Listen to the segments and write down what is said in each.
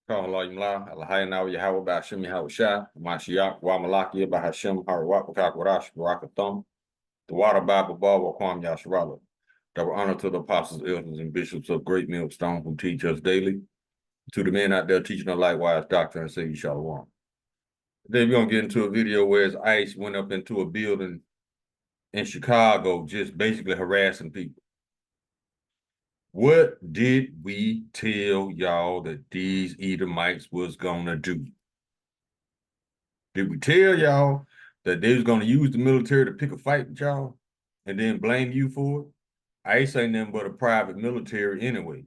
Kahalaimla, Alhainaw Yahweh Bashim Yahweh Mashiach, Wamalaki, Bahashim, Harwapakak, Warash, Barakathum, the Water Bible, Baba, Kwam Yasharala. Double honor to the apostles, elders, and bishops of Great Millstone who teach us daily. To the men out there teaching a likewise doctrine and say you shalom. Today we're gonna get into a video where his ICE went up into a building in Chicago, just basically harassing people. What did we tell y'all that these Edomites was gonna do? Did we tell y'all that they was gonna use the military to pick a fight with y'all and then blame you for it? ICE ain't nothing but a private military anyway,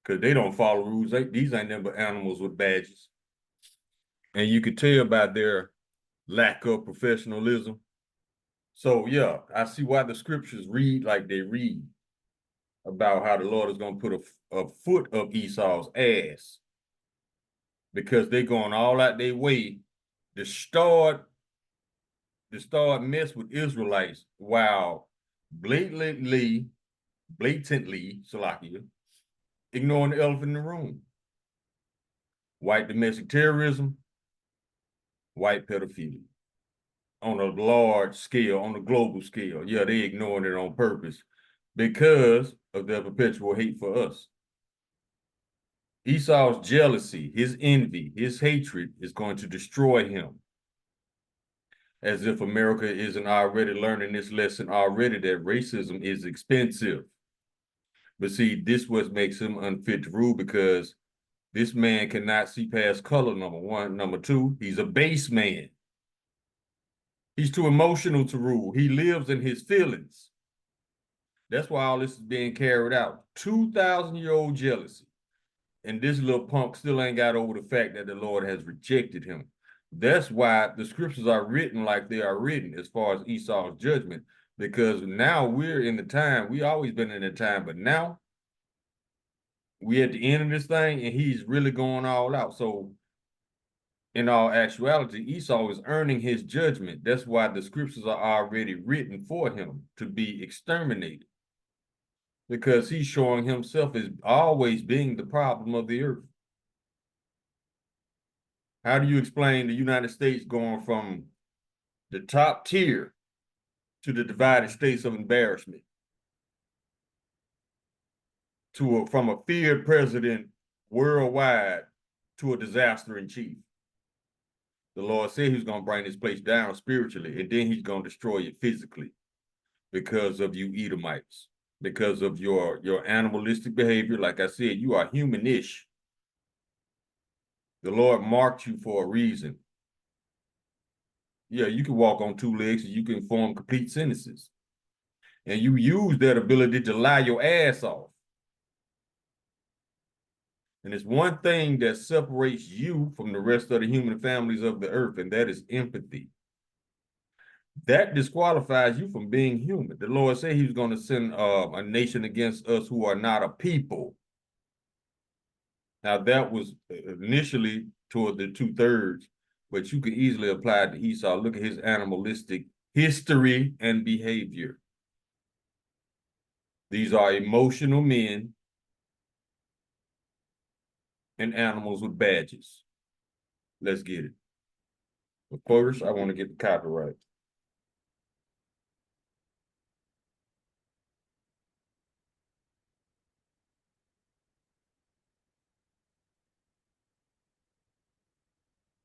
because they don't follow rules. These ain't nothing but animals with badges. And you could tell by their lack of professionalism. So yeah, I see why the scriptures read like they read about how the Lord is going to put a foot of Esau's ass, because they're going all out their way to start mess with Israelites while blatantly, Salakia, ignoring the elephant in the room. White domestic terrorism, white pedophilia. On a large scale, on a global scale. Yeah, they ignoring it on purpose because of their perpetual hate for us. Esau's jealousy, his envy, his hatred is going to destroy him. As if America isn't already learning this lesson already, that racism is expensive. But see, this what makes him unfit to rule, because this man cannot see past color, number one. Number two, he's a base man. He's too emotional to rule. He lives in his feelings. That's why all this is being carried out. 2,000-year-old jealousy. And this little punk still ain't got over the fact that the Lord has rejected him. That's why the scriptures are written like they are written as far as Esau's judgment, because now we're in the time, we always been in the time, but now we're at the end of this thing and he's really going all out. So in all actuality, Esau is earning his judgment. That's why the scriptures are already written for him to be exterminated, because he's showing himself as always being the problem of the earth. How do you explain the United States going from the top tier to the divided states of embarrassment, to from a feared president worldwide to a disaster in chief? The Lord said he's going to bring this place down spiritually, and then he's going to destroy it physically because of you Edomites, because of your animalistic behavior. Like I said, you are humanish. The Lord marked you for a reason. Yeah, you can walk on two legs and you can form complete sentences. And you use that ability to lie your ass off. And it's one thing that separates you from the rest of the human families of the earth, and that is empathy. That disqualifies you from being human. The Lord said he was going to send a nation against us who are not a people. Now, that was initially toward the 2/3, but you could easily apply it to Esau. Look at his animalistic history and behavior. These are emotional men and animals with badges. Let's get it. But first, I want to get the copyright.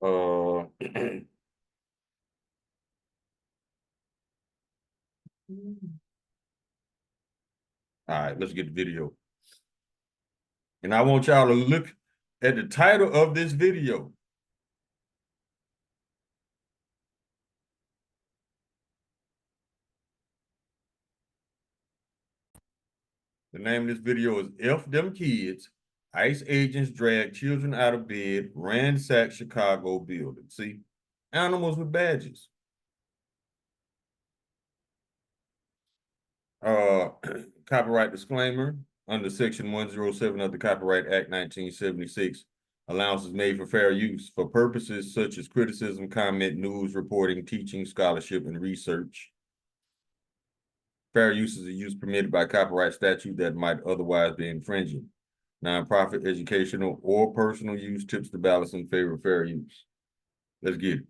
All right, let's get the video. And I want y'all to look at the title of this video. The name of this video is F Them Kids. ICE agents drag children out of bed, ransack Chicago building. See, animals with badges. Copyright disclaimer. Under Section 107 of the Copyright Act 1976, allowance is made for fair use for purposes such as criticism, comment, news, reporting, teaching, scholarship, and research. Fair use is a use permitted by copyright statute that might otherwise be infringing. nonprofit, educational, or personal use tips the balance in favor of fair use. Let's get it.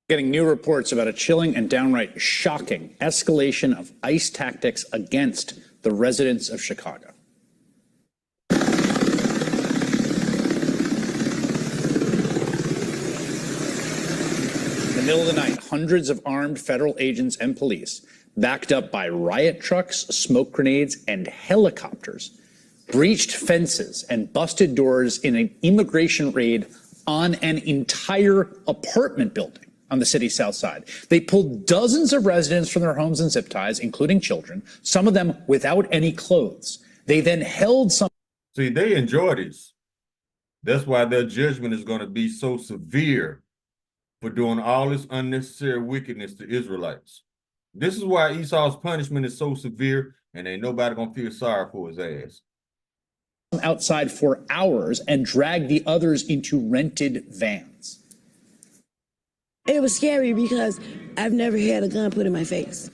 Getting new reports about a chilling and downright shocking escalation of ICE tactics against the residents of Chicago. In the middle of the night, hundreds of armed federal agents and police, backed up by riot trucks, smoke grenades, and helicopters, breached fences and busted doors in an immigration raid on an entire apartment building on the city's south side. They pulled dozens of residents from their homes and zip ties, including children, some of them without any clothes. They then held some. See, they enjoy this. That's why their judgment is going to be so severe for doing all this unnecessary wickedness to Israelites. This is why Esau's punishment is so severe, and ain't nobody going to feel sorry for his ass. Outside for hours and dragged the others into rented vans. It was scary because I've never had a gun put in my face.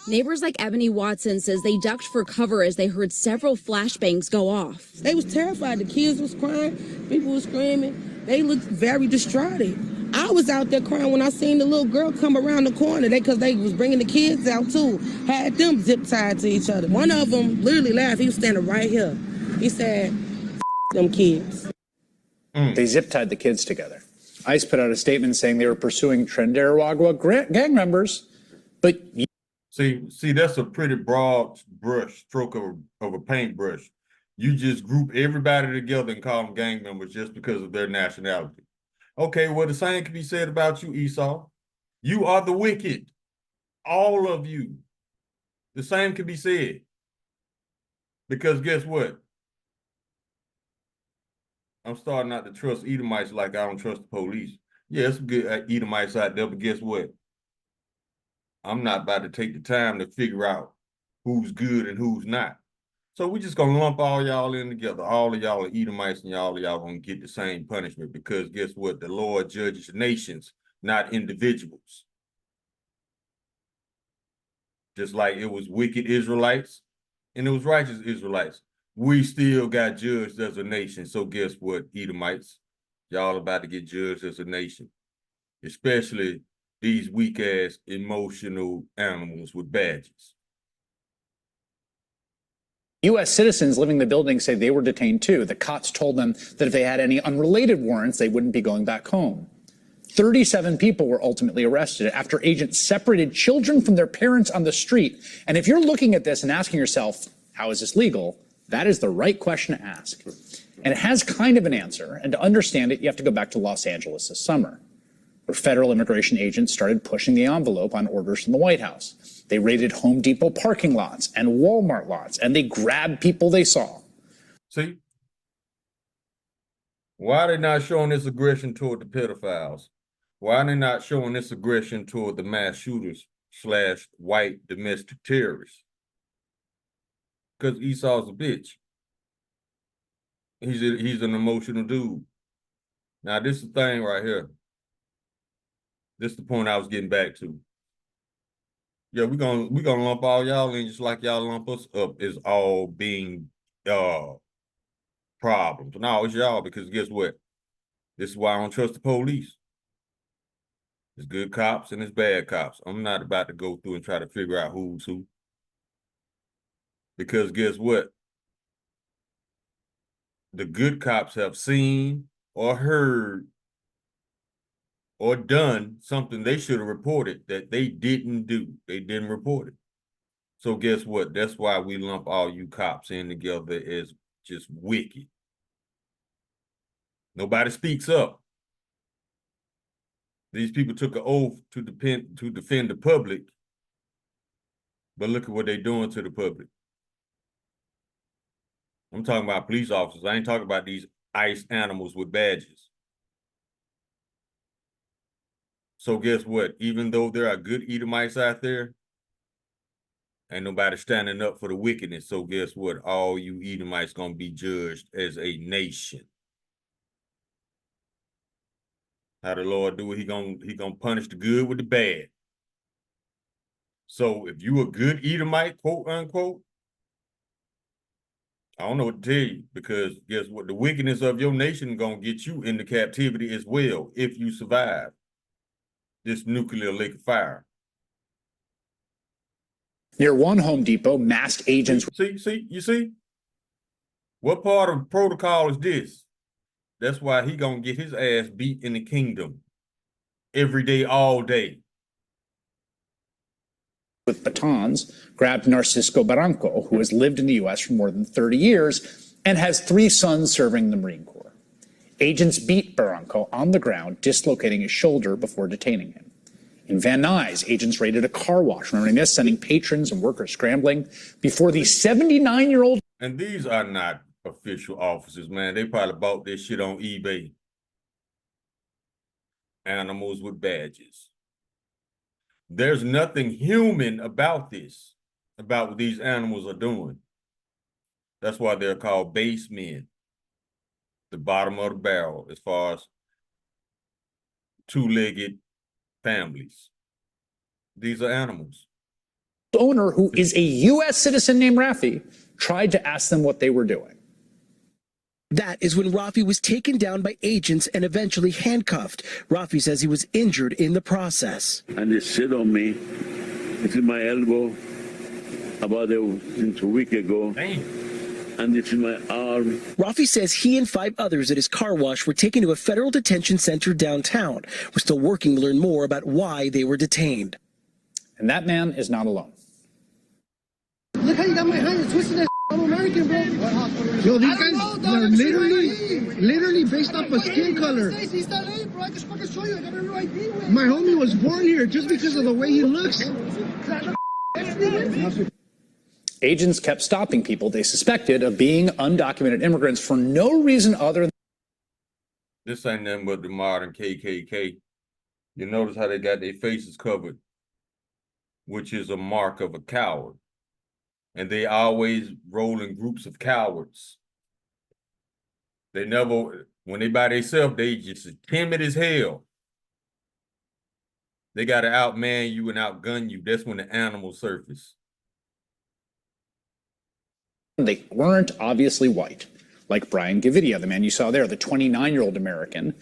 Neighbors like Ebony Watson says they ducked for cover as they heard several flashbangs go off. They was terrified. The kids was crying. People was screaming. They looked very distraught. I was out there crying when I seen the little girl come around the corner. Because they was bringing the kids out too. Had them zip tied to each other. One of them literally laughed. He was standing right here. He said, them kids. They zip tied the kids together. ICE put out a statement saying they were pursuing Trinidad gang members, but see, that's a pretty broad brush stroke of a paintbrush. You just group everybody together and call them gang members just because of their nationality. Okay, well, the same can be said about you, Esau. You are the wicked, all of you. The same can be said. Because guess what? I'm starting not to trust Edomites like I don't trust the police. Yeah, it's good Edomites out there, but guess what? I'm not about to take the time to figure out who's good and who's not. So we just gonna lump all y'all in together. All of y'all are Edomites and all of y'all gonna get the same punishment because guess what? The Lord judges nations, not individuals. Just like it was wicked Israelites and it was righteous Israelites. We still got judged as a nation. So guess what, Edomites? Y'all about to get judged as a nation. Especially these weak-ass emotional animals with badges. U.S. citizens living in the building say they were detained too. The cops told them that if they had any unrelated warrants, they wouldn't be going back home. 37 people were ultimately arrested after agents separated children from their parents on the street. And if you're looking at this and asking yourself, how is this legal? That is the right question to ask. And it has kind of an answer. And to understand it, you have to go back to Los Angeles this summer, where federal immigration agents started pushing the envelope on orders from the White House. They raided Home Depot parking lots and Walmart lots, and they grabbed people they saw. See? Why are they not showing this aggression toward the pedophiles? Why are they not showing this aggression toward the mass shooters / white domestic terrorists? Because Esau's a bitch. He's an emotional dude. Now, this is the thing right here. This is the point I was getting back to. Yeah, we're gonna lump all y'all in just like y'all lump us up as all being problems. No, it's y'all because guess what? This is why I don't trust the police. There's good cops and there's bad cops. I'm not about to go through and try to figure out who's who. Because guess what? The good cops have seen or heard or done something they should have reported that they didn't do. They didn't report it. So guess what? That's why we lump all you cops in together as just wicked. Nobody speaks up. These people took an oath to defend the public, but look at what they're doing to the public. I'm talking about police officers. I ain't talking about these ICE animals with badges. So guess what? Even though there are good Edomites out there, ain't nobody standing up for the wickedness. So guess what? All you Edomites gonna be judged as a nation. How the Lord do it? He gonna punish the good with the bad. So if you a good Edomite, quote unquote, I don't know what to tell you, because guess what? The wickedness of your nation gonna get you into captivity as well if you survive this nuclear lake of fire. Near one Home Depot, masked agents You see? What part of protocol is this? That's why he gonna get his ass beat in the kingdom every day, all day. with batons grabbed Narcisco Barranco, who has lived in the U.S. for more than 30 years and has 3 sons serving the Marine Corps. Agents beat Barranco on the ground, dislocating his shoulder before detaining him. In Van Nuys, agents raided a car wash, remembering this, sending patrons and workers scrambling before the 79-year-old. And these are not official officers, man. They probably bought this shit on eBay. Animals with badges. There's nothing human about this, about what these animals are doing. That's why they're called base men. The bottom of the barrel, as far as two-legged families. These are animals. Owner, who is a U.S. citizen named Rafi, tried to ask them what they were doing. That is when Rafi was taken down by agents and eventually handcuffed. Rafi says he was injured in the process. And they sit on me. This is my elbow since a week ago. Damn. And this is my arm. Rafi says he and 5 others at his car wash were taken to a federal detention center downtown. We're still working to learn more about why they were detained. And that man is not alone. Look how you got my hand twisted as I'm American, bro. Yo, these guys are literally based off of skin color. My homie was born here just because of the way he looks. Agents kept stopping people they suspected of being undocumented immigrants for no reason other than. This ain't nothing but the modern KKK. You notice how they got their faces covered, which is a mark of a coward. And they always roll in groups of cowards. They never, when they by themselves, they just timid as hell. They got to outman you and outgun you. That's when the animals surface. They weren't obviously white, like Brian Gavidia, the man you saw there, the 29-year-old American.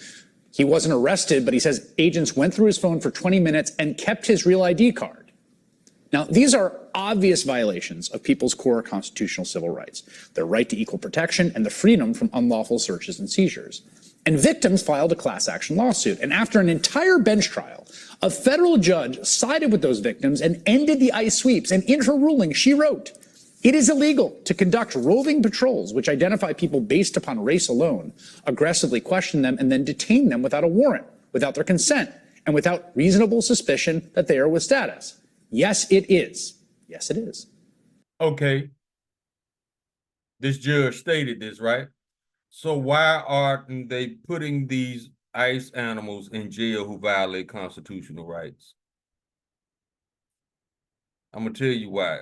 He wasn't arrested, but he says agents went through his phone for 20 minutes and kept his real ID card. Now, these are obvious violations of people's core constitutional civil rights, their right to equal protection and the freedom from unlawful searches and seizures. And victims filed a class action lawsuit. And after an entire bench trial, a federal judge sided with those victims and ended the ICE sweeps. And in her ruling, she wrote, "It is illegal to conduct roving patrols which identify people based upon race alone, aggressively question them, and then detain them without a warrant, without their consent, and without reasonable suspicion that they are with status." Yes, it is. Yes, it is. Okay. This judge stated this, right? So why aren't they putting these ICE animals in jail who violate constitutional rights? I'm going to tell you why.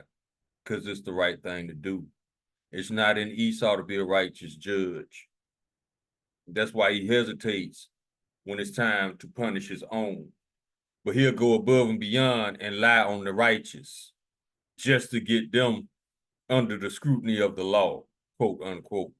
Because it's the right thing to do. It's not in Esau to be a righteous judge. That's why he hesitates when it's time to punish his own. But he'll go above and beyond and lie on the righteous just to get them under the scrutiny of the law, quote unquote.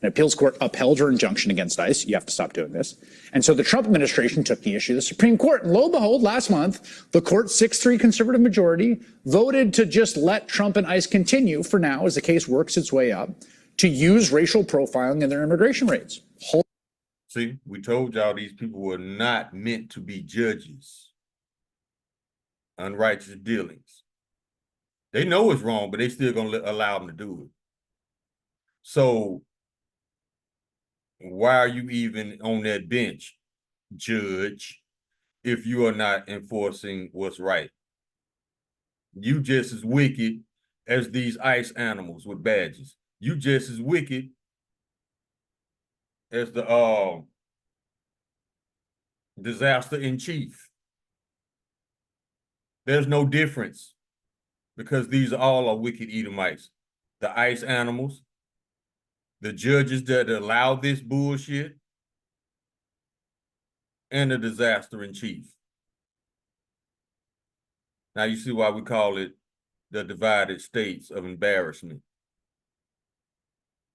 An appeals court upheld her injunction against ICE. You have to stop doing this. And so the Trump administration took the issue to the Supreme Court. And lo and behold, last month, the court's 6-3 conservative majority voted to just let Trump and ICE continue for now, as the case works its way up, to use racial profiling in their immigration raids. See, we told y'all these people were not meant to be judges. Unrighteous dealings. They know it's wrong, but they still gonna allow them to do it. So why are you even on that bench, judge, if you are not enforcing what's right? You just as wicked as these ICE animals with badges. You just as wicked as the disaster in chief. There's no difference because these all are wicked Edomites. The ICE animals, the judges that allow this bullshit, and the disaster in chief. Now you see why we call it the divided states of embarrassment.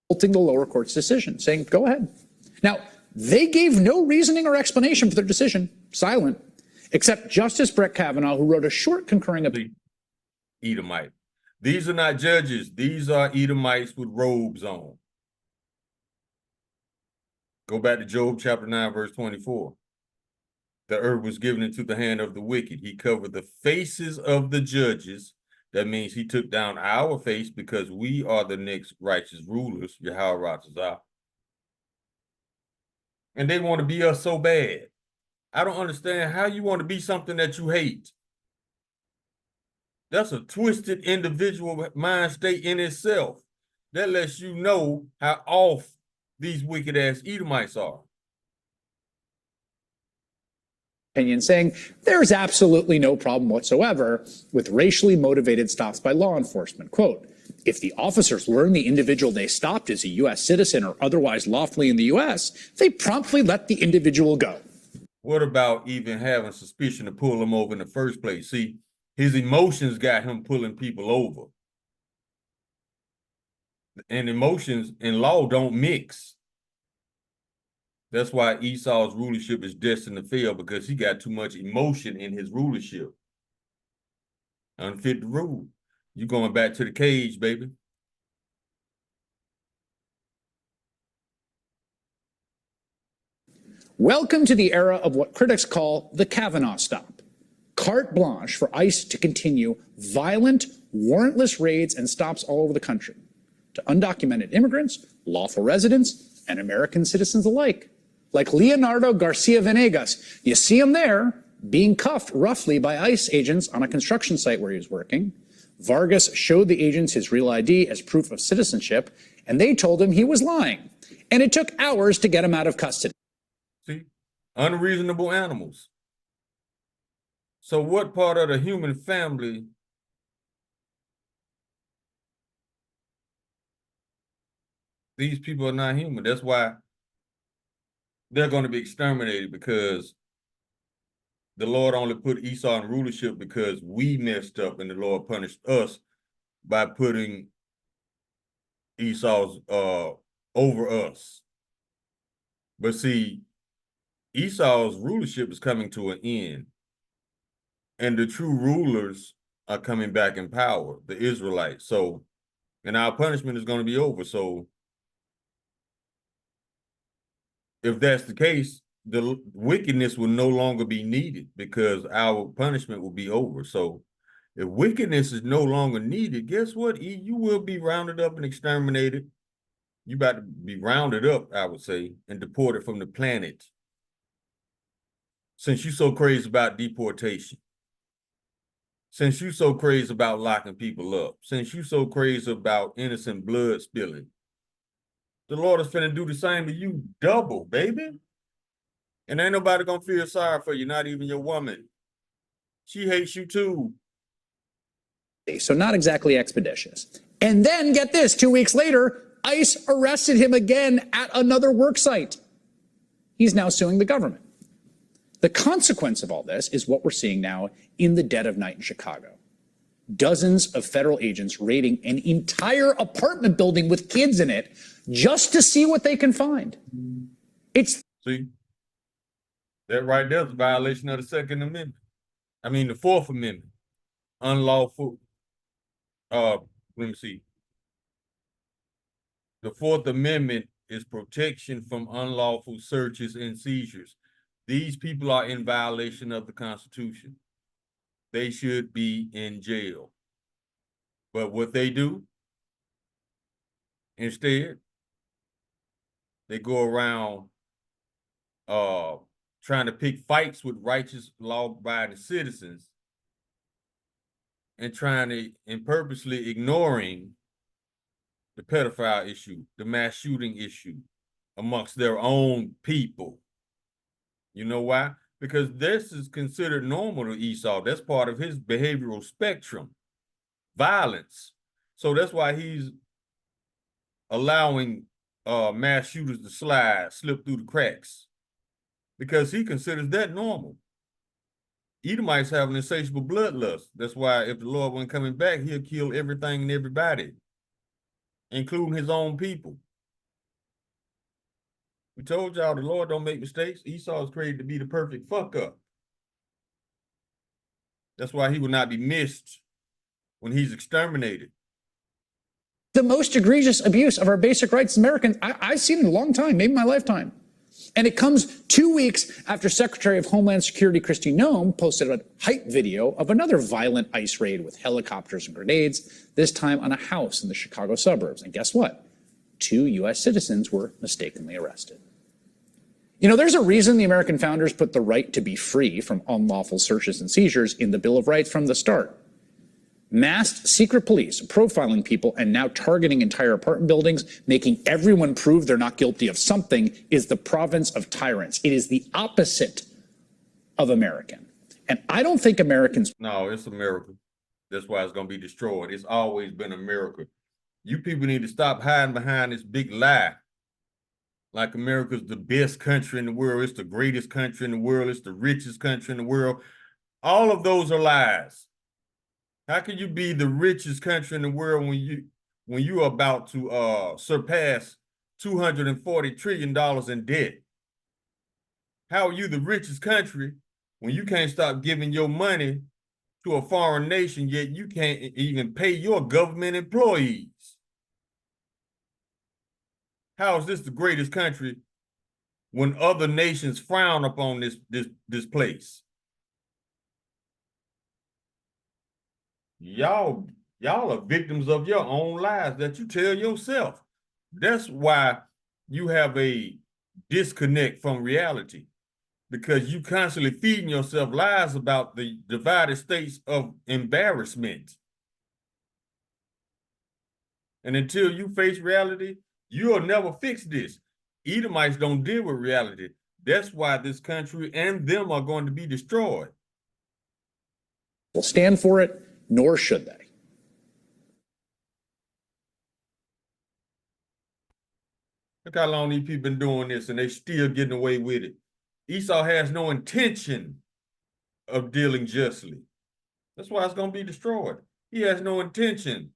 The lower court's decision, saying, go ahead. Now, they gave no reasoning or explanation for their decision, silent, except Justice Brett Kavanaugh, who wrote a short concurring opinion. Edomite. These are not judges. These are Edomites with robes on. Go back to Job chapter 9, verse 24. The earth was given into the hand of the wicked. He covered the faces of the judges. That means he took down our face because we are the next righteous rulers, Yahweh Ratazah. And they want to be us so bad. I don't understand how you want to be something that you hate. That's a twisted individual mind state in itself. That lets you know how off these wicked ass Edomites are. Opinion saying there's absolutely no problem whatsoever with racially motivated stops by law enforcement. Quote, if the officers learn the individual they stopped is a U.S. citizen or otherwise lawfully in the U.S., they promptly let the individual go. What about even having suspicion to pull him over in the first place? See, his emotions got him pulling people over. And emotions and law don't mix. That's why Esau's rulership is destined to fail, because he got too much emotion in his rulership. Unfit to rule. You going back to the cage, baby. Welcome to the era of what critics call the Kavanaugh stop. Carte blanche for ICE to continue violent, warrantless raids and stops all over the country to undocumented immigrants, lawful residents, and American citizens alike. Like Leonardo Garcia Venegas, you see him there, being cuffed roughly by ICE agents on a construction site where he was working. Vargas showed the agents his real ID as proof of citizenship, and they told him he was lying. And it took hours to get him out of custody. See, unreasonable animals. So what part of the human family these people are not human? That's why they're going to be exterminated, because the Lord only put Esau in rulership because we messed up, and the Lord punished us by putting Esau's over us. But see, Esau's rulership is coming to an end, and the true rulers are coming back in power, the Israelites. So, and our punishment is going to be over. So if that's the case, the wickedness will no longer be needed, because our punishment will be over. So if wickedness is no longer needed, guess what? You will be rounded up and exterminated. You about to be rounded up, I would say, and deported from the planet. Since you're so crazy about deportation, since you're so crazy about locking people up, since you're so crazy about innocent blood spilling, the Lord is finna do the same to you double, baby. And ain't nobody gonna feel sorry for you, not even your woman. She hates you too. So not exactly expeditious. And then get this, 2 weeks later, ICE arrested him again at another work site. He's now suing the government. The consequence of all this is what we're seeing now in the dead of night in Chicago. Dozens of federal agents raiding an entire apartment building with kids in it just to see what they can find. See, that right there is a violation of the Second Amendment. I mean, the Fourth Amendment. Unlawful. Let me see. The Fourth Amendment is protection from unlawful searches and seizures. These people are in violation of the Constitution. They should be in jail. But what they do, instead, they go around trying to pick fights with righteous, law-abiding citizens, and purposely ignoring the pedophile issue, the mass shooting issue amongst their own people. You know why? Because this is considered normal to Esau. That's part of his behavioral spectrum, violence. So that's why he's allowing mass shooters to slip through the cracks, because he considers that normal. Edomites have an insatiable bloodlust. That's why if the Lord wasn't coming back, he'll kill everything and everybody, including his own people. We told y'all the Lord don't make mistakes. Esau is created to be the perfect fuck up. That's why he will not be missed when he's exterminated. The most egregious abuse of our basic rights as Americans I've seen in a long time, maybe my lifetime. And it comes 2 weeks after Secretary of Homeland Security Kristi Noem posted a hype video of another violent ICE raid with helicopters and grenades, this time on a house in the Chicago suburbs. And guess what? 2 U.S. citizens were mistakenly arrested. You know, there's a reason the American founders put the right to be free from unlawful searches and seizures in the Bill of Rights from the start. Masked secret police profiling people and now targeting entire apartment buildings, making everyone prove they're not guilty of something, is the province of tyrants. It is the opposite of American. And I don't think Americans... No, it's America. That's why it's going to be destroyed. It's always been America. You people need to stop hiding behind this big lie. Like America's the best country in the world. It's the greatest country in the world. It's the richest country in the world. All of those are lies. How can you be the richest country in the world when you are about to surpass $240 trillion in debt? How are you the richest country when you can't stop giving your money to a foreign nation, yet you can't even pay your government employees? How is this the greatest country when other nations frown upon this place? Y'all are victims of your own lies that you tell yourself. That's why you have a disconnect from reality, because you constantly feeding yourself lies about the divided states of embarrassment. And until you face reality, you'll never fix this. Edomites don't deal with reality. That's why this country and them are going to be destroyed. will stand for it, nor should they. Look how long these people been doing this and they still getting away with it. Esau has no intention of dealing justly. That's why it's going to be destroyed. He has no intention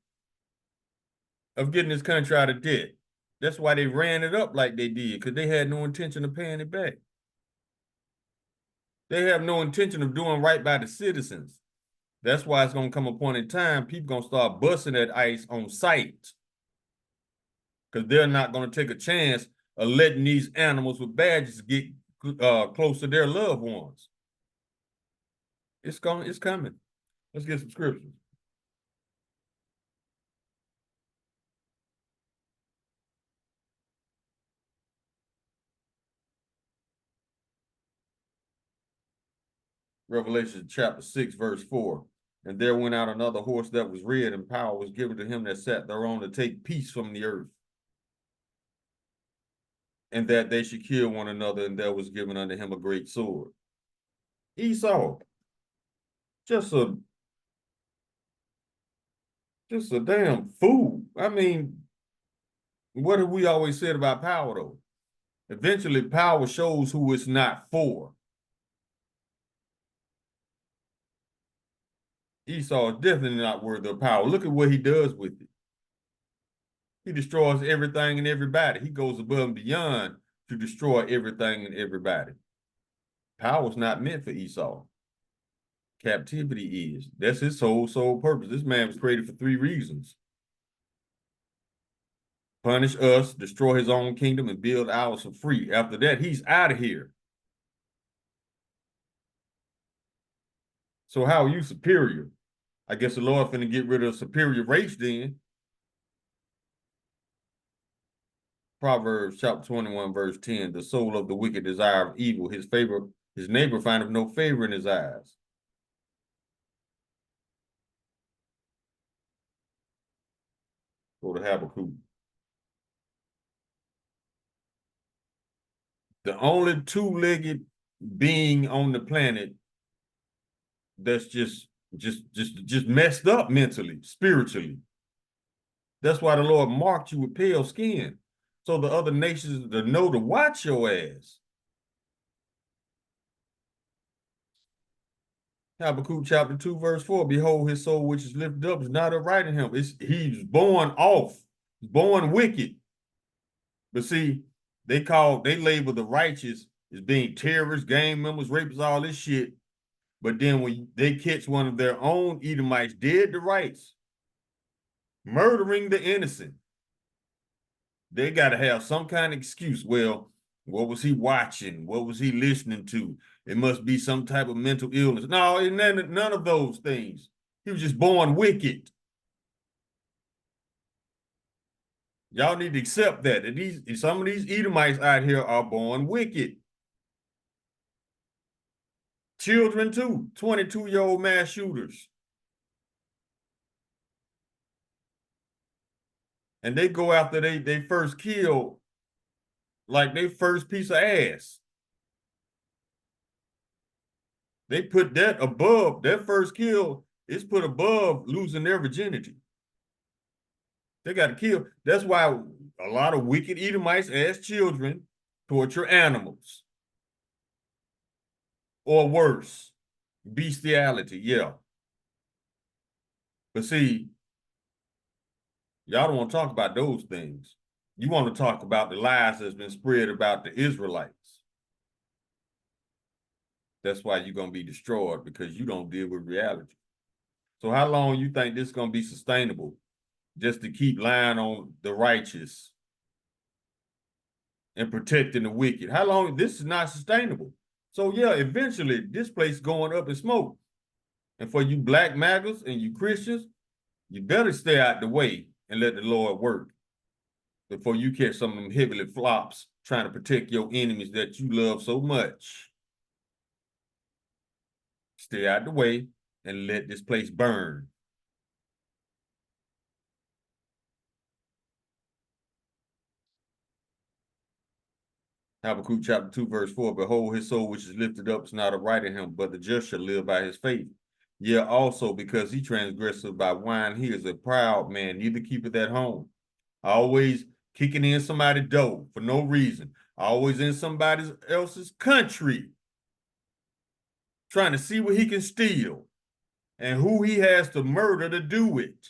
of getting his country out of debt. That's why they ran it up like they did, because they had no intention of paying it back. They have no intention of doing right by the citizens. That's why it's going to come a point in time, people going to start busting that ICE on sight, because they're not going to take a chance of letting these animals with badges get close to their loved ones. It's coming. Let's get some scriptures. Revelation chapter 6, verse 4. And there went out another horse that was red, and power was given to him that sat thereon to take peace from the earth, and that they should kill one another, and there was given unto him a great sword. Esau, just a damn fool. I mean, what have we always said about power, though? Eventually, power shows who it's not for. Esau is definitely not worthy of power. Look at what he does with it. He destroys everything and everybody. He goes above and beyond to destroy everything and everybody. Power's not meant for Esau. Captivity is. That's his sole purpose. This man was created for 3 reasons. Punish us, destroy his own kingdom, and build ours for free. After that, he's out of here. So how are you superior? I guess the Lord finna get rid of superior race then. Proverbs chapter 21, verse 10. The soul of the wicked desire of evil. His neighbor findeth no favor in his eyes. Go to Habakkuk. The only 2-legged being on the planet that's just messed up mentally, spiritually. That's why the Lord marked you with pale skin, so the other nations to know to watch your ass. Habakkuk chapter 2, verse 4. Behold, his soul which is lifted up is not upright in him. He's born off, born wicked. But see, they label the righteous as being terrorists, gang members, rapists, all this shit. But then when they catch one of their own Edomites dead to rights, murdering the innocent, they got to have some kind of excuse. Well, what was he watching? What was he listening to? It must be some type of mental illness. No, none of those things. He was just born wicked. Y'all need to accept that some of these Edomites out here are born wicked. Children too, 22-year-old mass shooters. And they go after they first kill, like they first piece of ass. They put that above, their first kill is put above losing their virginity. They got to kill. That's why a lot of wicked Edomites as children torture animals. Or worse, bestiality, yeah. But see, y'all don't want to talk about those things. You want to talk about the lies that's been spread about the Israelites. That's why you're going to be destroyed, because you don't deal with reality. So how long you think this is going to be sustainable just to keep lying on the righteous and protecting the wicked? How long? This is not sustainable. So yeah, eventually this place going up in smoke. And for you black MAGAs and you Christians, you better stay out the way and let the Lord work before you catch some of them heavily flops trying to protect your enemies that you love so much. Stay out the way and let this place burn. Habakkuk chapter 2, verse 4. Behold, his soul which is lifted up is not upright in him, but the just shall live by his faith. Yeah, also because he transgresseth by wine, he is a proud man, neither keepeth at home. Always kicking in somebody's door for no reason. Always in somebody else's country, trying to see what he can steal and who he has to murder to do it.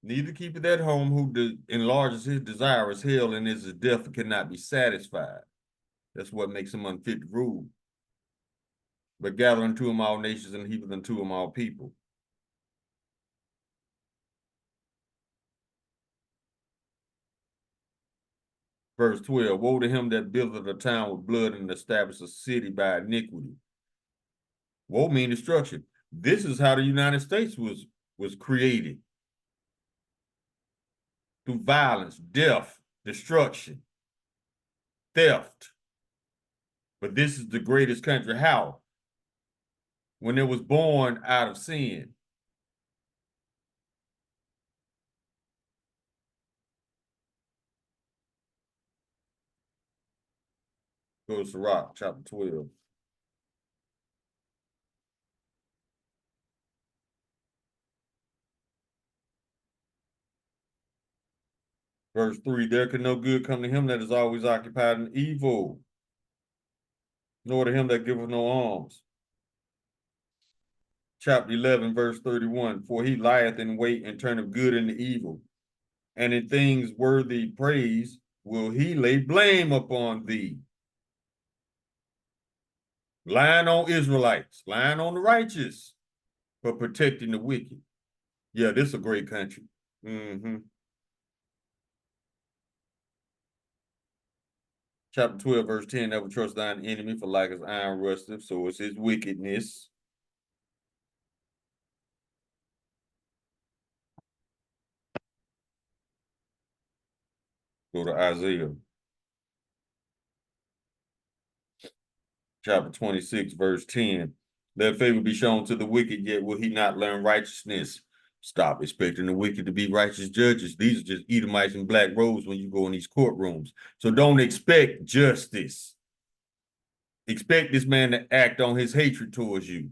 Neither keepeth at home, who enlarges his desire as hell, and is as death cannot be satisfied. That's what makes him unfit to rule. But gather unto him all nations, and heapeth unto him all people. Verse 12, woe to him that buildeth a town with blood and establisheth a city by iniquity. Woe means destruction. This is how the United States was created. Through violence, death, destruction, theft. But this is the greatest country. How? When it was born out of sin. Go to Sirach, chapter 12. Verse 3, there can no good come to him that is always occupied in evil, nor to him that giveth no alms. Chapter 11, verse 31, for he lieth in wait and turneth good into evil, and in things worthy praise will he lay blame upon thee. Lying on Israelites, lying on the righteous, but protecting the wicked. Yeah, this is a great country. Chapter 12, verse 10, never trust thine enemy, for like as iron rusteth, so is his wickedness. Go to Isaiah. Chapter 26, verse 10. Let favor be shown to the wicked, yet will he not learn righteousness. Stop expecting the wicked to be righteous judges. These are just Edomites in black robes when you go in these courtrooms. So don't expect justice. Expect this man to act on his hatred towards you.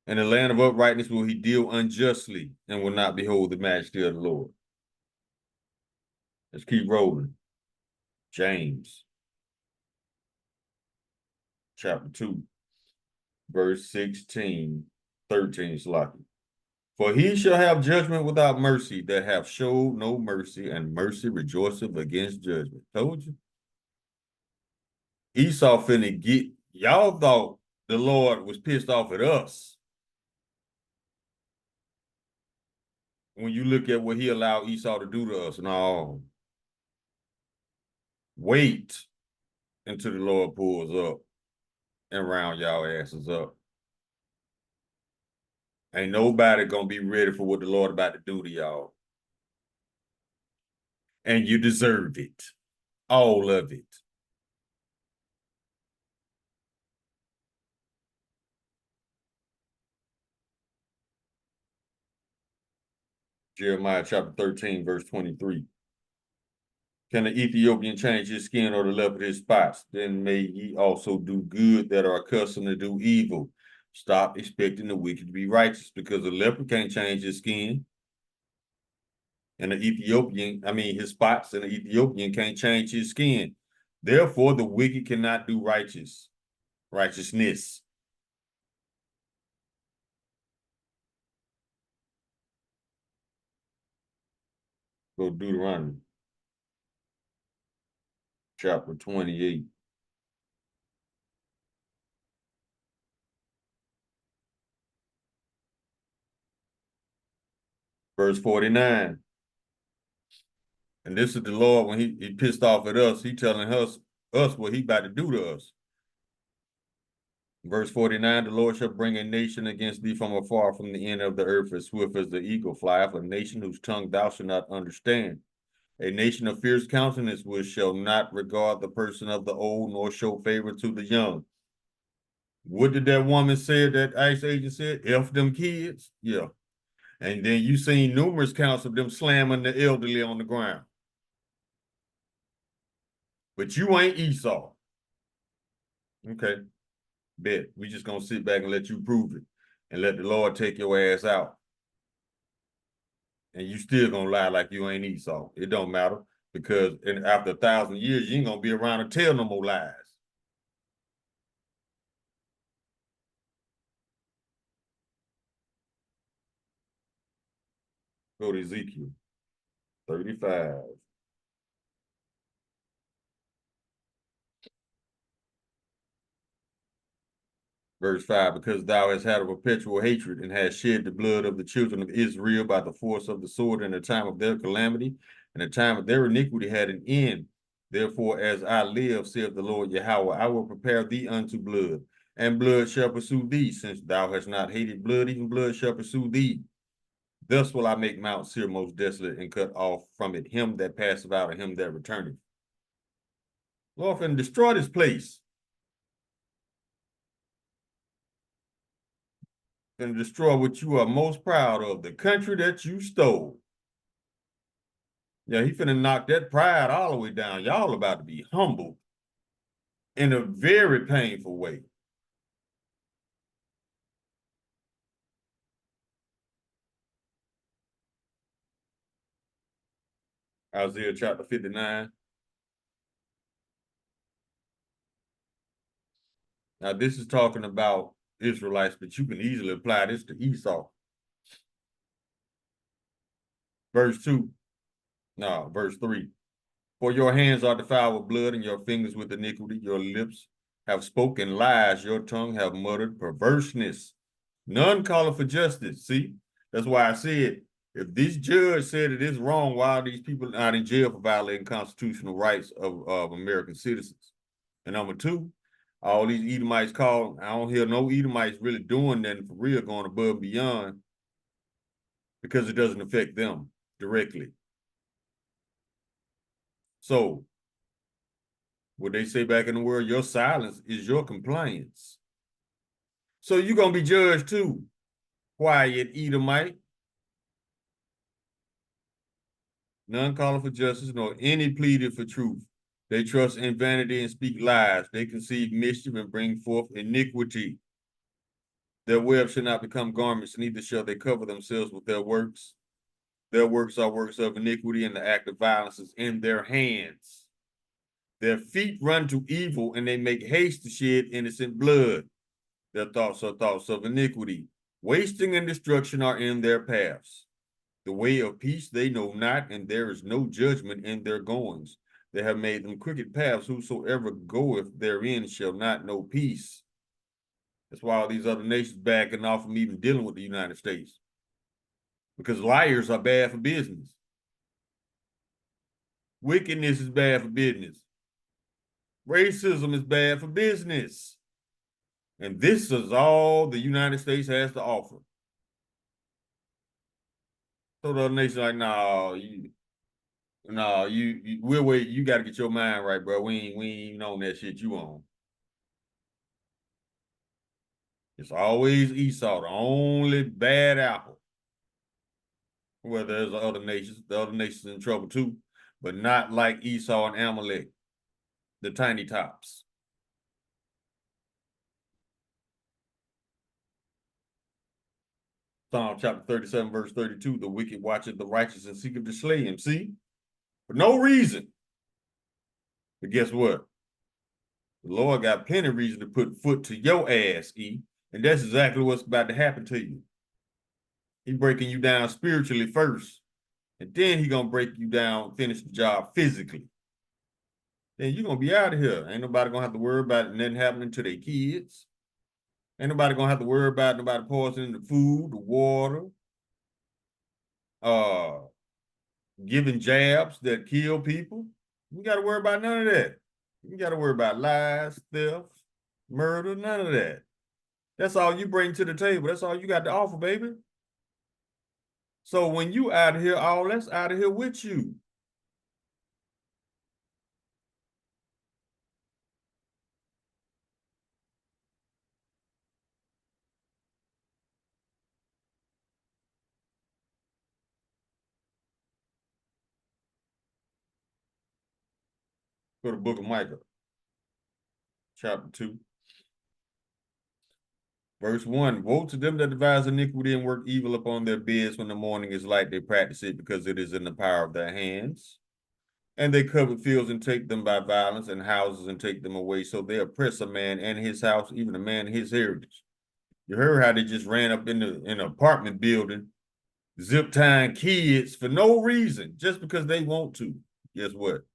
In the land of uprightness will he deal unjustly, and will not behold the majesty of the Lord. Let's keep rolling. James, chapter 2, verse 16, 13, Slaki. For he shall have judgment without mercy that have showed no mercy, and mercy rejoiceth against judgment. Told you. Esau finna get, y'all thought the Lord was pissed off at us. When you look at what he allowed Esau to do to us, no. Wait until the Lord pulls up and round y'all asses up. Ain't nobody gonna be ready for what the Lord about to do to y'all. And you deserve it. All of it. Jeremiah chapter 13, verse 23. Can the Ethiopian change his skin or the leopard his spots? Then may ye also do good that are accustomed to do evil. Stop expecting the wicked to be righteous, because the leopard can't change his skin. And the Ethiopian, his spots, and the Ethiopian can't change his skin. Therefore, the wicked cannot do righteousness. Go Deuteronomy chapter 28. Verse 49. And this is the Lord when he pissed off at us. He telling us what he about to do to us. Verse 49, the Lord shall bring a nation against thee from afar, from the end of the earth, as swift as the eagle flieth, a nation whose tongue thou shalt not understand. A nation of fierce countenance, which shall not regard the person of the old, nor show favor to the young. What did that woman say that ICE agent said? F them kids? Yeah. And then you seen numerous counts of them slamming the elderly on the ground. But you ain't Esau. Okay. Bet. We just gonna sit back and let you prove it. And let the Lord take your ass out. And you still gonna lie like you ain't Esau. It don't matter. Because after 1,000 years, you ain't gonna be around to tell no more lies. Go to Ezekiel 35. Verse 5, because thou hast had a perpetual hatred and hast shed the blood of the children of Israel by the force of the sword in the time of their calamity, and the time of their iniquity had an end. Therefore, as I live, saith the Lord Yahweh, I will prepare thee unto blood, and blood shall pursue thee, since thou hast not hated blood, even blood shall pursue thee. Thus will I make Mount Seir most desolate, and cut off from it him that passeth out, and him that returneth. Lord, and destroy this place. And destroy what you are most proud of, the country that you stole. Yeah, he finna knock that pride all the way down. Y'all about to be humbled in a very painful way. Isaiah chapter 59. Now, this is talking about Israelites, but you can easily apply this to Esau. Verse 2. No, verse 3. For your hands are defiled with blood, and your fingers with iniquity. Your lips have spoken lies. Your tongue have muttered perverseness. None calleth for justice. See, that's why I said, if this judge said it is wrong, why are these people not in jail for violating constitutional rights of American citizens? And number 2, all these Edomites call, I don't hear no Edomites really doing nothing for real, going above and beyond, because it doesn't affect them directly. So, what they say back in the world, your silence is your compliance. So you're going to be judged too, quiet Edomite. None calling for justice, nor any pleaded for truth. They trust in vanity and speak lies. They conceive mischief and bring forth iniquity. Their web shall not become garments, neither shall they cover themselves with their works. Their works are works of iniquity, and the act of violence is in their hands. Their feet run to evil, and they make haste to shed innocent blood. Their thoughts are thoughts of iniquity. Wasting and destruction are in their paths. The way of peace they know not, and there is no judgment in their goings. They have made them crooked paths. Whosoever goeth therein shall not know peace. That's why all these other nations backing off from even dealing with the United States. Because liars are bad for business. Wickedness is bad for business. Racism is bad for business. And this is all the United States has to offer. So the other nations like, we'll wait. You got to get your mind right, bro. We ain't even on that shit you on. It's always Esau, the only bad apple. Well, there's the other nations in trouble too, but not like Esau and Amalek, the tiny tops. Psalm chapter 37, verse 32, the wicked watcheth the righteous and seeketh to slay him. See? For no reason. But guess what? The Lord got plenty of reason to put foot to your ass, E. And that's exactly what's about to happen to you. He's breaking you down spiritually first. And then he's gonna break you down, finish the job physically. Then you're gonna be out of here. Ain't nobody gonna have to worry about nothing happening to their kids. Ain't nobody gonna have to worry about nobody poisoning the food, the water, giving jabs that kill people. You gotta worry about none of that. You gotta worry about lies, theft, murder, none of that. That's all you bring to the table. That's all you got to offer, baby. So when you out of here, all that's out of here with you. Go to the book of Micah, chapter 2. Verse 1, woe to them that devise iniquity and work evil upon their beds when the morning is light. They practice it because it is in the power of their hands. And they cover fields and take them by violence, and houses and take them away. So they oppress a man and his house, even a man and his heritage. You heard how they just ran up in an apartment building, zip tying kids for no reason, just because they want to. Guess what?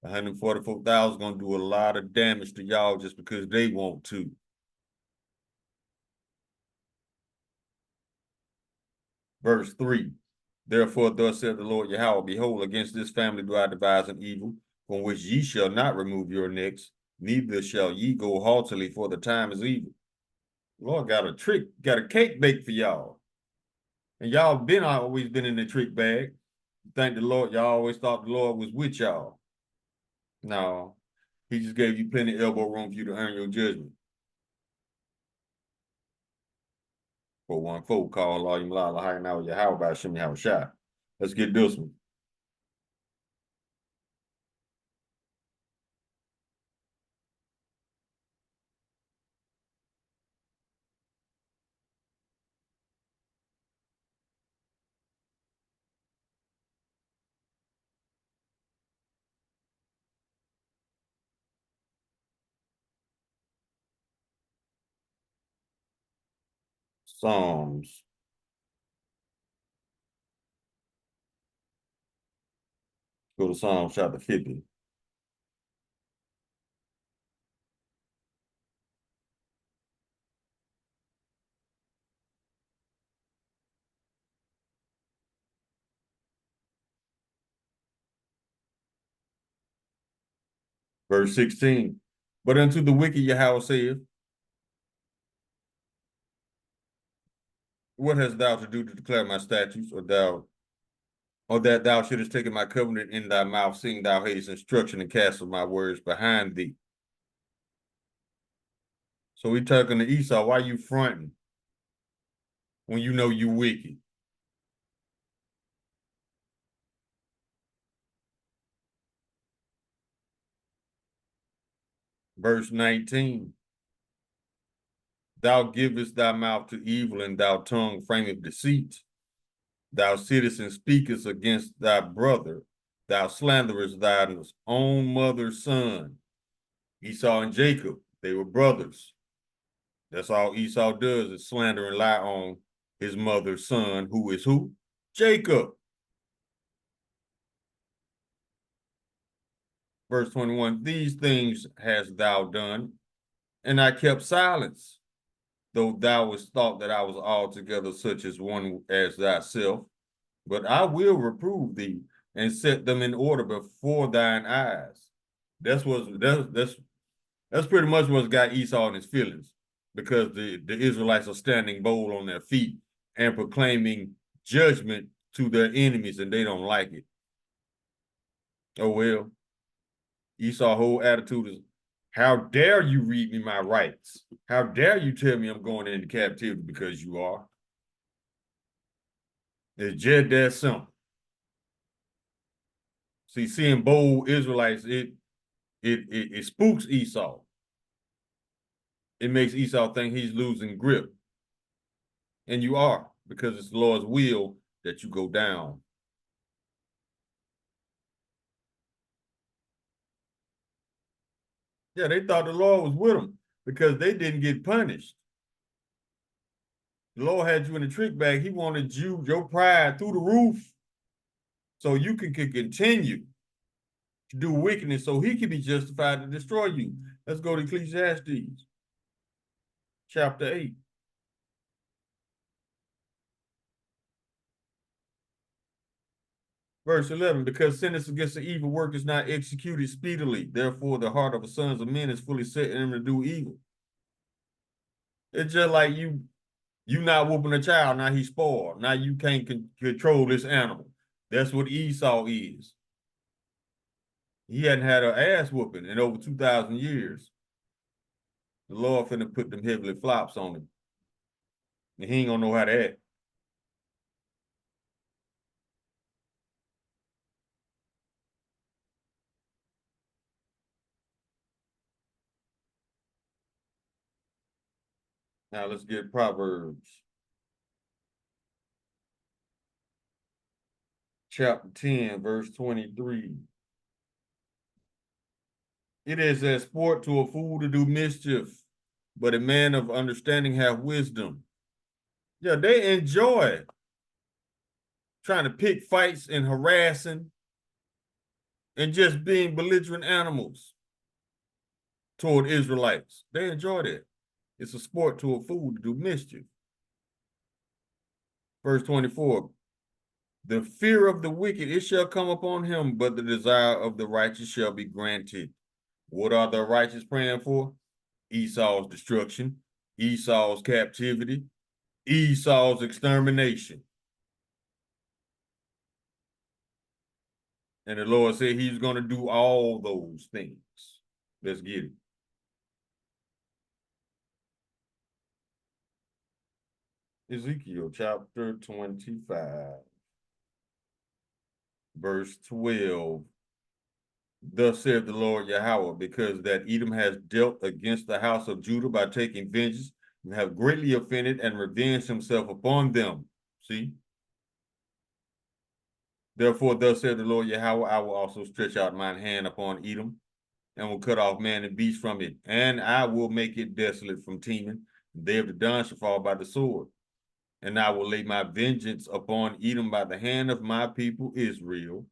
144,000 gonna do a lot of damage to y'all just because they want to. Verse 3, therefore thus saith the Lord Yahweh, behold, against this family do I devise an evil, from which ye shall not remove your necks, neither shall ye go haughtily, for the time is evil. Lord got a trick, got a cake baked for y'all. And y'all always been in the trick bag. Thank the Lord, y'all always thought the Lord was with y'all. No, he just gave you plenty of elbow room for you to earn your judgment. 414, call Allah Yumla Lahai now Yahweh by Shem Yahweh Shai. Let's get this one. Psalms. Go to Psalms chapter 50. Verse 16. But unto the wicked Yahweh saith, what hast thou to do to declare my statutes, or that thou shouldest take my covenant in thy mouth, seeing thou hatest instruction and castest my words behind thee? So we talking to Esau, why you fronting when you know you wicked? Verse 19. Thou givest thy mouth to evil, and thou tongue frameth deceit. Thou citizen speakest against thy brother, thou slanderest thine own mother's son. Esau and Jacob, they were brothers. That's all Esau does is slander and lie on his mother's son, who is who? Jacob. Verse 21, these things hast thou done, and I kept silence, though thou wast thought that I was altogether such as one as thyself. But I will reprove thee and set them in order before thine eyes. That's pretty much what's got Esau in his feelings, because the Israelites are standing bold on their feet and proclaiming judgment to their enemies, and they don't like it. Oh well. Esau's whole attitude is, how dare you read me my rights? How dare you tell me I'm going into captivity because you are? It's just that simple. See, seeing bold Israelites, it spooks Esau. It makes Esau think he's losing grip. And you are, because it's the Lord's will that you go down. Yeah, they thought the Lord was with them because they didn't get punished. The Lord had you in a trick bag. He wanted you, your pride, through the roof so you can continue to do wickedness so he can be justified to destroy you. Let's go to Ecclesiastes chapter 8. Verse 11, because sentence against the evil work is not executed speedily. Therefore, the heart of the sons of men is fully set in them to do evil. It's just like you not whooping a child, now he's spoiled. Now you can't control this animal. That's what Esau is. He hadn't had an ass whooping in over 2,000 years. The Lord finna put them heavily flops on him. And he ain't gonna know how to act. Now let's get Proverbs. Chapter 10, verse 23. It is a sport to a fool to do mischief, but a man of understanding have wisdom. Yeah, they enjoy trying to pick fights and harassing and just being belligerent animals toward Israelites. They enjoy that. It's a sport to a fool to do mischief. Verse 24, the fear of the wicked, it shall come upon him, but the desire of the righteous shall be granted. What are the righteous praying for? Esau's destruction, Esau's captivity, Esau's extermination. And the Lord said he's going to do all those things. Let's get it. Ezekiel chapter 25, verse 12. Thus saith the Lord Yahweh, because that Edom has dealt against the house of Judah by taking vengeance, and have greatly offended and revenged himself upon them. See? Therefore, thus saith the Lord Yahweh, I will also stretch out mine hand upon Edom, and will cut off man and beast from it, and I will make it desolate from Teman. They of the Don shall fall by the sword. And I will lay my vengeance upon Edom by the hand of my people Israel,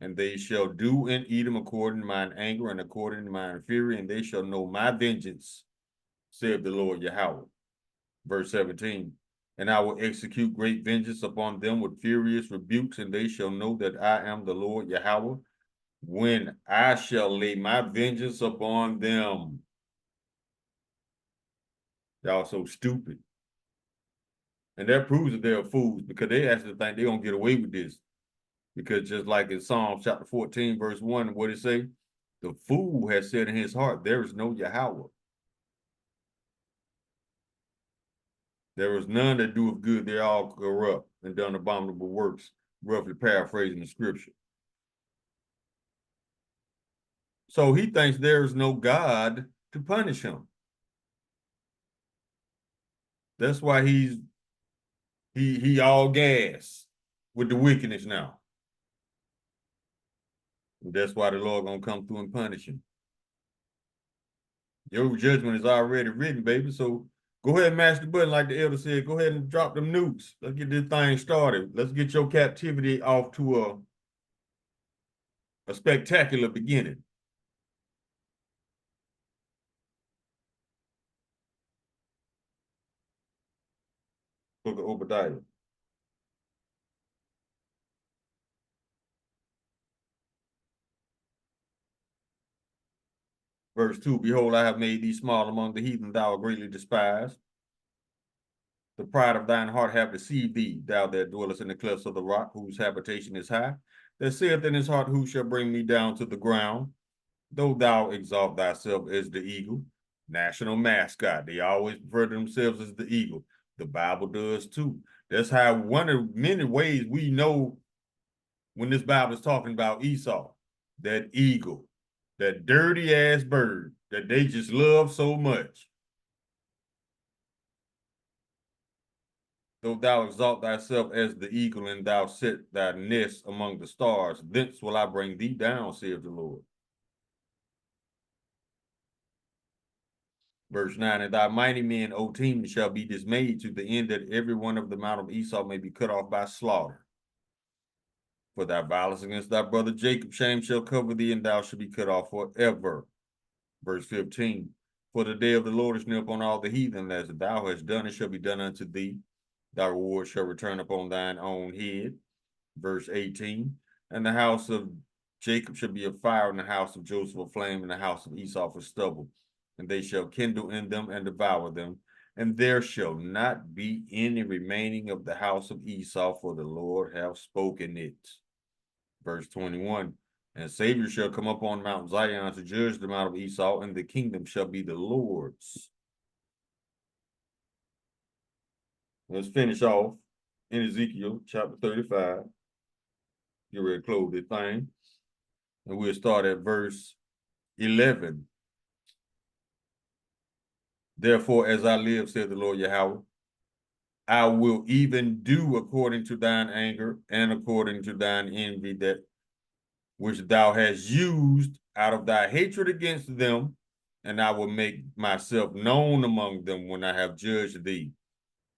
and they shall do in Edom according to mine anger and according to mine fury, and they shall know my vengeance, saith the Lord Yahweh. Verse 17, and I will execute great vengeance upon them with furious rebukes, and they shall know that I am the Lord Yahweh, when I shall lay my vengeance upon them. Y'all so stupid. And that proves that they're fools, because they actually think they're going to get away with this. Because just like in Psalm chapter 14, verse 1, what it say? The fool has said in his heart, there is no Yahweh. There is none that doeth good. They're all corrupt and done abominable works, roughly paraphrasing the scripture. So he thinks there is no God to punish him. That's why he all gas with the wickedness now. And that's why the Lord gonna come through and punish him. Your judgment is already written, baby. So go ahead and mash the button, like the elder said. Go ahead and drop them nukes. Let's get this thing started. Let's get your captivity off to a spectacular beginning. Book of Obadiah. Verse 2, behold, I have made thee small among the heathen, thou art greatly despised. The pride of thine heart have deceived thee, thou that dwellest in the clefts of the rock, whose habitation is high, that saith in his heart, who shall bring me down to the ground? Though thou exalt thyself as the eagle, national mascot, they always refer to themselves as the eagle. The Bible does too. That's how one of many ways we know when this Bible is talking about Esau, that eagle, that dirty ass bird that they just love so much. Though thou exalt thyself as the eagle, and thou set thy nest among the stars, thence will I bring thee down, saith the Lord. Verse 9, and thy mighty men, O team, shall be dismayed, to the end that every one of the mount of Esau may be cut off by slaughter. For thy violence against thy brother Jacob, shame shall cover thee, and thou shalt be cut off forever. Verse 15, for the day of the Lord is near upon all the heathen, as thou hast done, it shall be done unto thee. Thy reward shall return upon thine own head. Verse 18, and the house of Jacob shall be a fire, and the house of Joseph a flame, and the house of Esau for stubble. And they shall kindle in them and devour them. And there shall not be any remaining of the house of Esau, for the Lord hath spoken it. Verse 21, and Savior shall come up on Mount Zion to judge the mount of Esau, and the kingdom shall be the Lord's. Let's finish off in Ezekiel chapter 35. Get ready to close this thing. And we'll start at verse 11. Therefore, as I live, said the Lord Yahweh, I will even do according to thine anger and according to thine envy, that which thou hast used out of thy hatred against them, and I will make myself known among them when I have judged thee.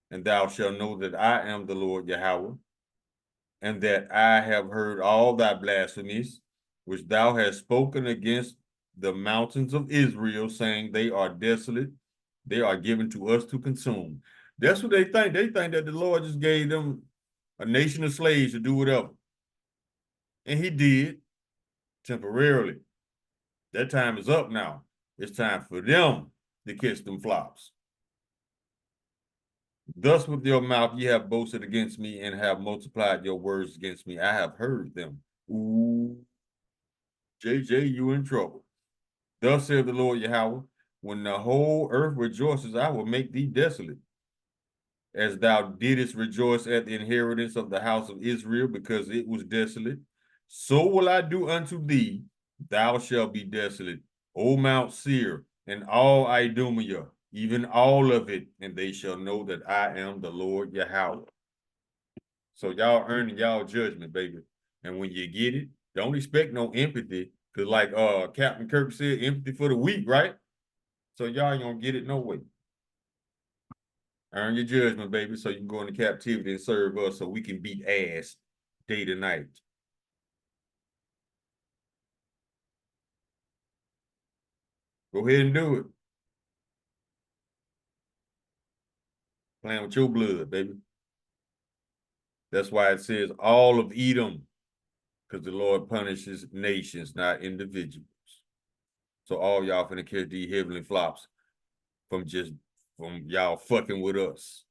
And thou shalt know that I am the Lord Yahweh, and that I have heard all thy blasphemies, which thou hast spoken against the mountains of Israel, saying they are desolate, they are given to us to consume. That's what they think. They think that the Lord just gave them a nation of slaves to do whatever. And he did, temporarily. That time is up now. It's time for them to kiss them flops. Thus with your mouth ye have boasted against me, and have multiplied your words against me. I have heard them. Ooh, JJ, you in trouble. Thus saith the Lord Yahweh, when the whole earth rejoices, I will make thee desolate. As thou didst rejoice at the inheritance of the house of Israel, because it was desolate, so will I do unto thee. Thou shalt be desolate, O Mount Seir, and all Idumea, even all of it, and they shall know that I am the Lord Yahweh. So y'all earning y'all judgment, baby. And when you get it, don't expect no empathy, because like Captain Kirk said, empathy for the weak, right? So y'all ain't gonna get it no way. Earn your judgment, baby, so you can go into captivity and serve us, so we can beat ass day to night. Go ahead and do it. Playing with your blood, baby. That's why it says all of Edom, because the Lord punishes nations, not individuals. So all y'all finna catch these heavenly flops from y'all fucking with us.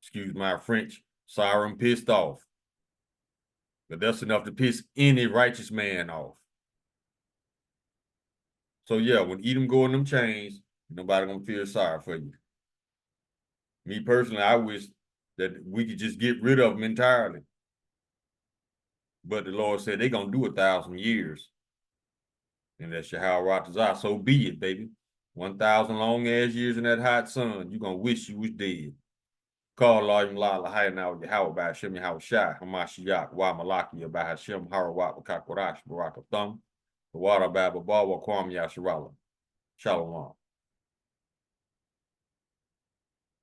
Excuse my French. Sorry, I'm pissed off. But that's enough to piss any righteous man off. So yeah, when Edom go in them chains, nobody gonna feel sorry for you. Me personally, I wish that we could just get rid of them entirely. But the Lord said they're gonna do 1,000 years. And that's Yahweh Ratazah. So be it, baby. 1,000 long ass years in that hot sun, you're gonna wish you was dead. Call Layim Lala Hayanaw Yahweh Bahashem Yahweh Shai, Hamashiach, Wa Malaki, Bahashem, Harawat, Kakorash, Barakathum, the water Baba Bawa Kwam Yasharala. Shalom.